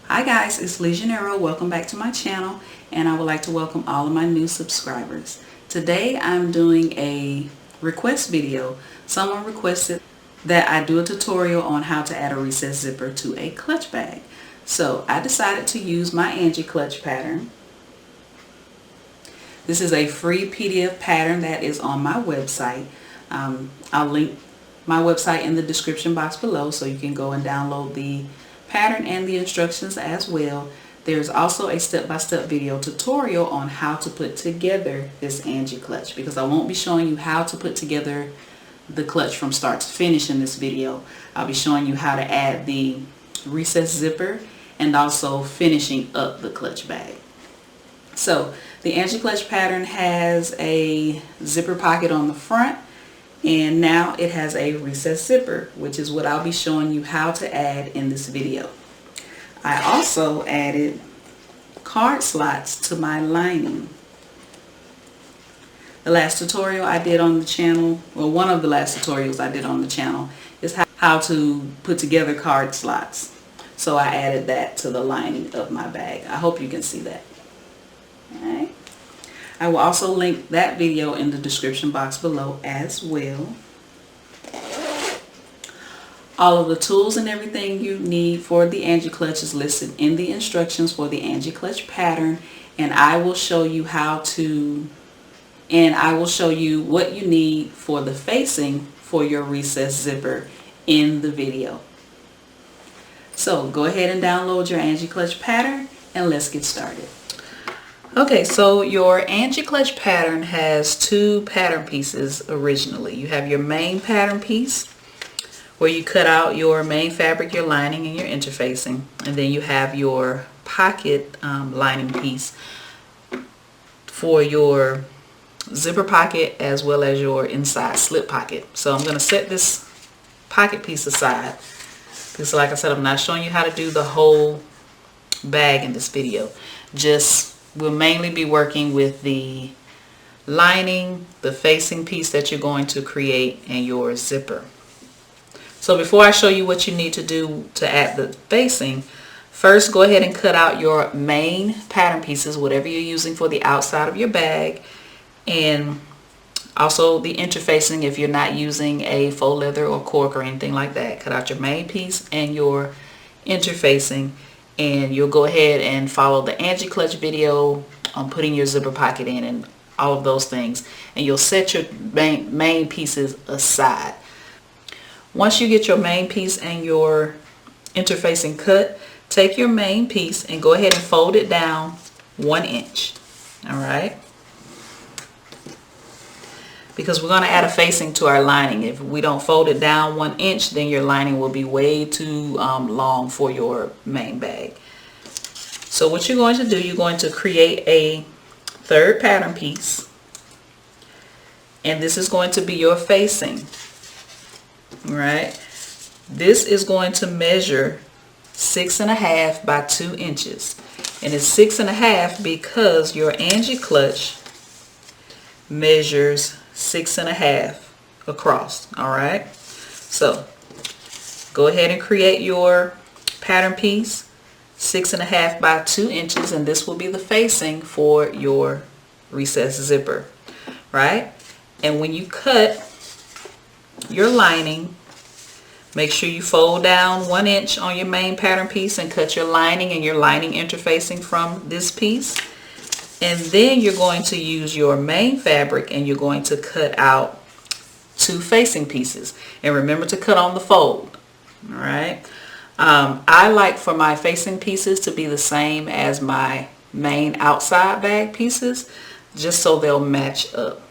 Hi guys, it's Legionero. Welcome back to my channel, and I would like to welcome all of my new subscribers. Today I'm doing a request video. Someone requested that I do a tutorial on how to add a recessed zipper to a clutch bag. So I decided to use my Angie clutch pattern. This is a free PDF pattern that is on my website. I'll link my website in the description box below so you can go and download the pattern and the instructions as well. There's also a step-by-step video tutorial on how to put together this Angie clutch, because I won't be showing you how to put together the clutch from start to finish in this video. I'll be showing you how to add the recessed zipper and also finishing up the clutch bag. So the Angie clutch pattern has a zipper pocket on the front, and now it has a recessed zipper, which is what I'll be showing you how to add in this video. I also added card slots to my lining. The last tutorial I did on the channel, well, one of the last tutorials I did on the channel, is how to put together card slots. So I added that to the lining of my bag. I hope you can see that. Alright. I will also link that video in the description box below as well. All of the tools and everything you need for the Angie clutch is listed in the instructions for the Angie clutch pattern, and I will show you what you need for the facing for your recessed zipper in the video. So go ahead and download your Angie clutch pattern and let's get started. Okay, so your Angie clutch pattern has two pattern pieces originally. You have your main pattern piece where you cut out your main fabric, your lining, and your interfacing. And then you have your pocket lining piece for your zipper pocket as well as your inside slip pocket. So I'm going to set this pocket piece aside because, like I said, I'm not showing you how to do the whole bag in this video. We'll mainly be working with the lining, the facing piece that you're going to create, and your zipper. So before I show you what you need to do to add the facing, first go ahead and cut out your main pattern pieces, whatever you're using for the outside of your bag, and also the interfacing if you're not using a faux leather or cork or anything like that. Cut out your main piece and your interfacing, and you'll go ahead and follow the Angie clutch video on putting your zipper pocket in and all of those things, and you'll set your main pieces aside. Once you get your main piece and your interfacing cut, take your main piece and go ahead and fold it down 1 inch. Alright, because we're going to add a facing to our lining. If we don't fold it down 1 inch, then your lining will be way too long for your main bag. So what you're going to do, you're going to create a third pattern piece, and this is going to be your facing. Right, this is going to measure 6.5 by 2 inches, and it's 6.5 because your Angie clutch measures 6.5 across. All right, so go ahead and create your pattern piece, 6.5 by 2 inches, and this will be the facing for your recessed zipper. Right, and when you cut your lining, make sure you fold down 1 inch on your main pattern piece and cut your lining and your lining interfacing from this piece. And then you're going to use your main fabric and you're going to cut out 2 facing pieces. And remember to cut on the fold. Alright. I like for my facing pieces to be the same as my main outside bag pieces, just so they'll match up.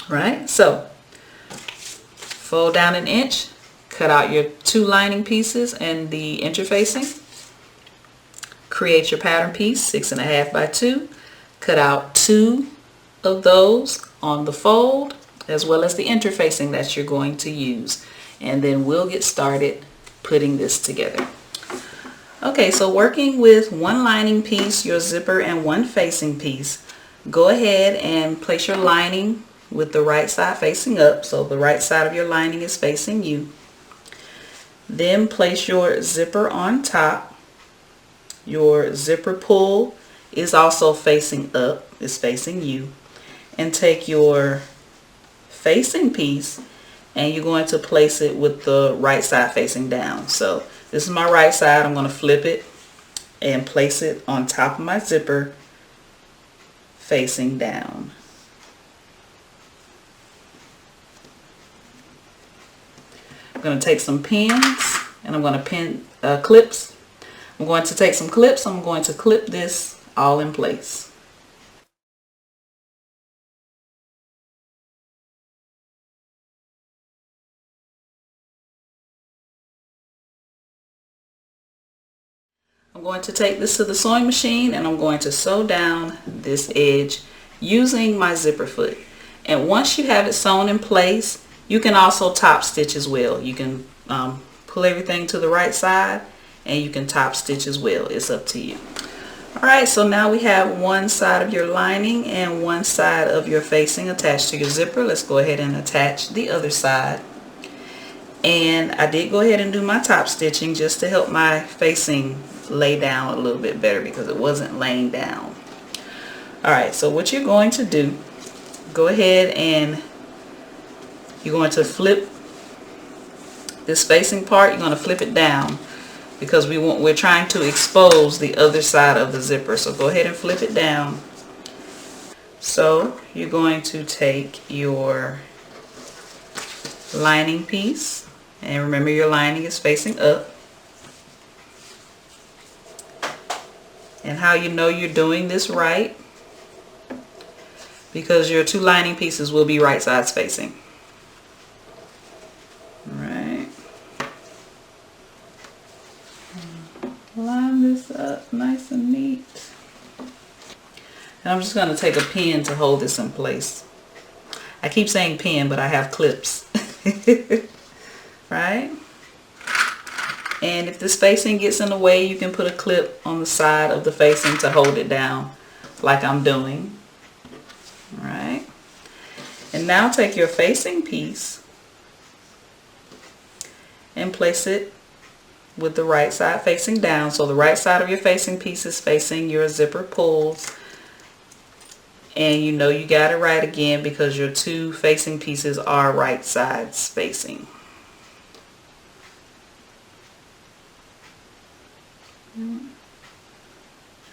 Right? So fold down 1 inch, cut out your 2 lining pieces and the interfacing, create your pattern piece, 6.5 by 2, cut out 2 of those on the fold as well as the interfacing that you're going to use, and then we'll get started putting this together. Okay, so working with 1 lining piece, your zipper, and 1 facing piece, go ahead and place your lining with the right side facing up, so the right side of your lining is facing you. Then place your zipper on top your zipper pull is also facing up, is facing you, and take your facing piece and you're going to place it with the right side facing down. So this is my right side. I'm going to flip it and place it on top of my zipper facing down. I'm going to take some pins and I'm going to pin clips. I'm going to take some clips. I'm going to clip this all in place. I'm going to take this to the sewing machine and I'm going to sew down this edge using my zipper foot. And once you have it sewn in place, you can also top stitch as well. You can pull everything to the right side and you can top stitch as well. It's up to you. Alright, so now we have one side of your lining and one side of your facing attached to your zipper. Let's go ahead and attach the other side. And I did go ahead and do my top stitching just to help my facing lay down a little bit better because it wasn't laying down. Alright, so what you're going to do, go ahead and you're going to flip this facing part. You're going to flip it down because we're trying to expose the other side of the zipper. So go ahead and flip it down. So you're going to take your lining piece, and remember your lining is facing up. And how you know you're doing this right, because your two lining pieces will be right sides facing. Right. Line this up nice and neat. And I'm just going to take a pin to hold this in place. I keep saying pin, but I have clips. Right? And if this facing gets in the way, you can put a clip on the side of the facing to hold it down like I'm doing. Alright. And now take your facing piece and place it with the right side facing down. So the right side of your facing piece is facing your zipper pulls. And you know you got it right again because your two facing pieces are right sides facing.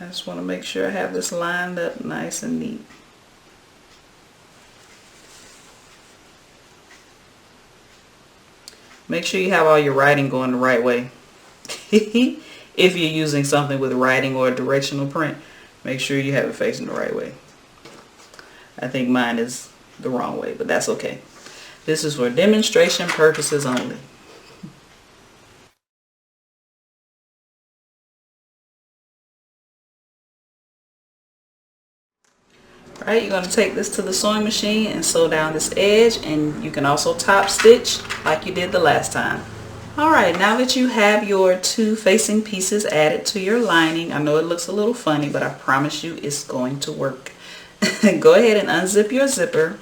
I just want to make sure I have this lined up nice and neat. Make sure you have all your writing going the right way. If you're using something with writing or a directional print, make sure you have it facing the right way. I think mine is the wrong way, but that's okay. This is for demonstration purposes only. Alright, you're going to take this to the sewing machine and sew down this edge, and you can also top stitch like you did the last time. Alright, now that you have your two facing pieces added to your lining, I know it looks a little funny, but I promise you it's going to work. Go ahead and unzip your zipper,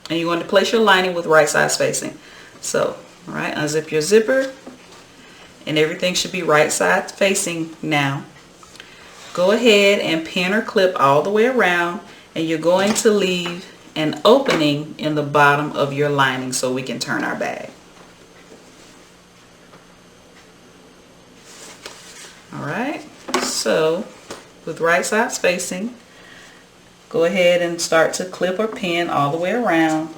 and you're going to place your lining with right sides facing. So, alright, unzip your zipper, and everything should be right side facing now. Go ahead and pin or clip all the way around, and you're going to leave an opening in the bottom of your lining so we can turn our bag. Alright, so with right sides facing, go ahead and start to clip or pin all the way around.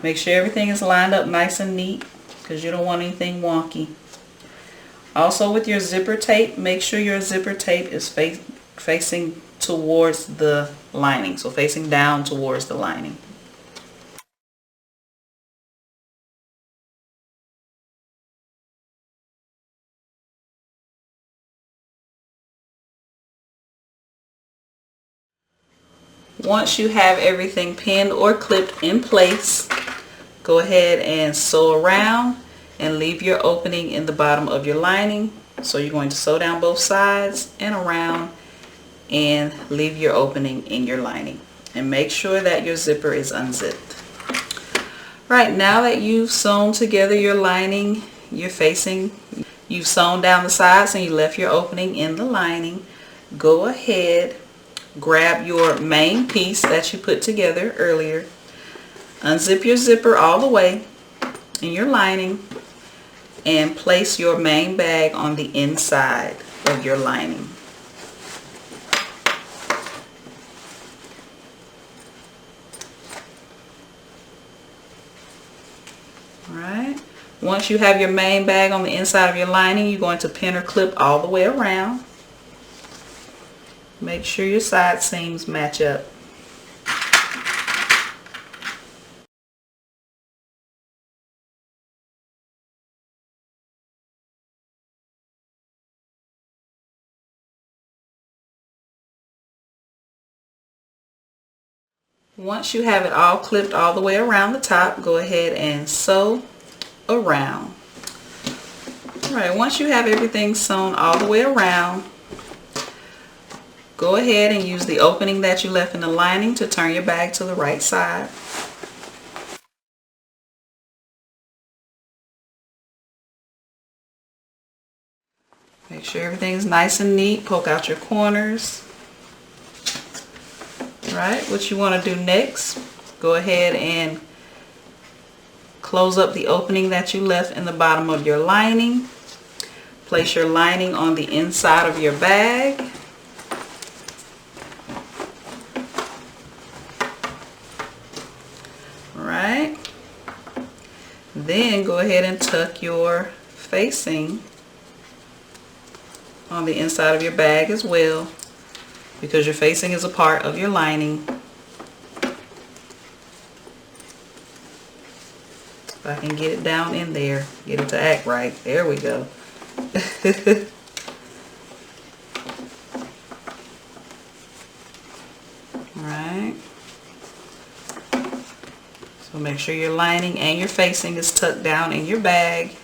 Make sure everything is lined up nice and neat because you don't want anything wonky. Also with your zipper tape, make sure your zipper tape is facing towards the lining, so facing down towards the lining. Once you have everything pinned or clipped in place, go ahead and sew around and leave your opening in the bottom of your lining. So you're going to sew down both sides and around and leave your opening in your lining. And make sure that your zipper is unzipped. Right, now that you've sewn together your lining, your facing, You've sewn down the sides and you left your opening in the lining. Go ahead, grab your main piece that you put together earlier. Unzip your zipper all the way in your lining and place your main bag on the inside of your lining. Alright, once you have your main bag on the inside of your lining, you're going to pin or clip all the way around. Make sure your side seams match up. Once you have it all clipped all the way around the top, go ahead and sew around. Alright, once you have everything sewn all the way around, go ahead and use the opening that you left in the lining to turn your bag to the right side. Make sure everything's nice and neat. Poke out your corners. Right, what you want to do next, go ahead and close up the opening that you left in the bottom of your lining. Place your lining on the inside of your bag. Alright, then go ahead and tuck your facing on the inside of your bag as well, because your facing is a part of your lining. If I can get it down in there, get it to act right. There we go. Alright. So make sure your lining and your facing is tucked down in your bag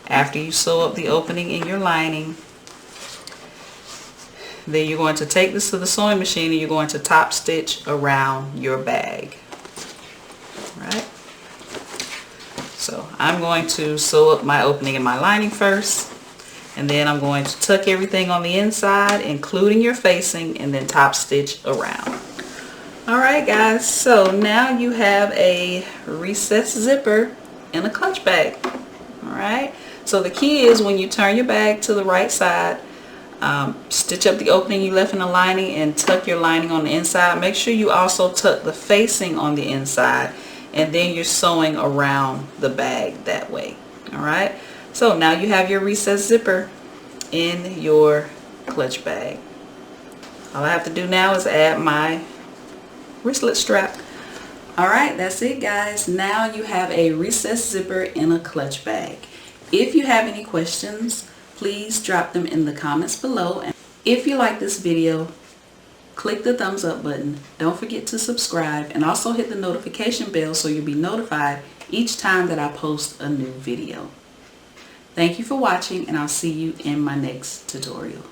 after you sew up the opening in your lining. Then you're going to take this to the sewing machine and you're going to top stitch around your bag. Right? So I'm going to sew up my opening in my lining first, and then I'm going to tuck everything on the inside, including your facing, and then top stitch around. Alright guys, so now you have a recessed zipper in a clutch bag. Alright, so the key is when you turn your bag to the right side, stitch up the opening you left in the lining and tuck your lining on the inside. Make sure you also tuck the facing on the inside, and then you're sewing around the bag that way. Alright, so now you have your recessed zipper in your clutch bag. All I have to do now is add my wristlet strap. Alright, that's it guys. Now you have a recessed zipper in a clutch bag. If you have any questions, please drop them in the comments below. And if you like this video, click the thumbs up button. Don't forget to subscribe and also hit the notification bell so you'll be notified each time that I post a new video. Thank you for watching, and I'll see you in my next tutorial.